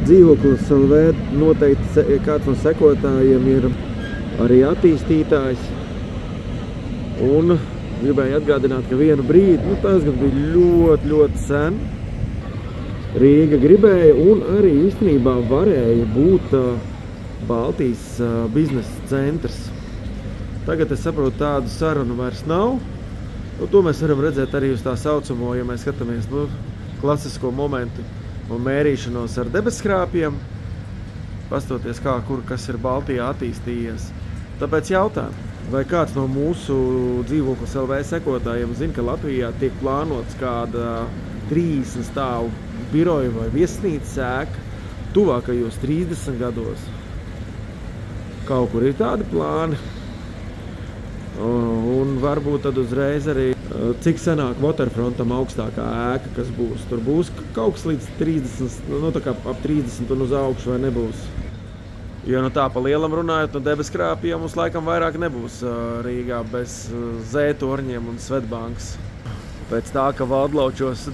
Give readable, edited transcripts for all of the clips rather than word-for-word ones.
Dzīvoklis LV noteikti kāds no sekotājiem ir arī attīstītājs. Un gribēju atgādināt, ka vienu brīdi, tas gan bija ļoti sen, Rīga gribēja un arī īstenībā varēja būt Baltijas biznesa centrs. Tagad es saprotu, tādu sarunu vairs nav. To mēs varam redzēt arī uz tā saucamo, ja mēs skatāmies klasisko momentu un mērīšanos ar debesskrāpiem, pastoties kā, kur kas ir Baltijā attīstījies. Tāpēc jautājumu, vai kāds no mūsu Dzīvoklis LV sekotājiem zina, ka Latvijā tiek plānots kāda 30 stāvu biroja vai viesnīcas ēka tuvākajos 30 gados. Kaut kur ir tādi plāni. Un varbūt tad uzreiz arī, cik senāk Waterfrontam augstākā ēka, kas būs. Tur būs kaut kas līdz 30, tā kā ap 30 un uz augšu vai nebūs. Jo tā pa lielam runājot, no debesskrāpiem mums laikam vairāk nebūs Rīgā bez Z-torņiem un Svetbankas. Pēc tā, ka Valdlaučos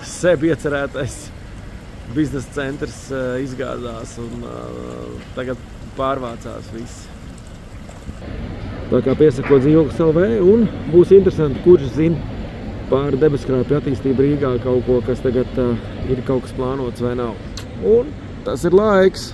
sevi iecerētais biznesa centrs izgāzās un tagad pārvācās viss. Tā kā piesako Dzīvoklis LV un būs interesanti, kurš zina par debesskrāpju attīstību Rīgā kaut ko, kas tagad ir kaut kas plānots vai nav. Un tas ir laiks.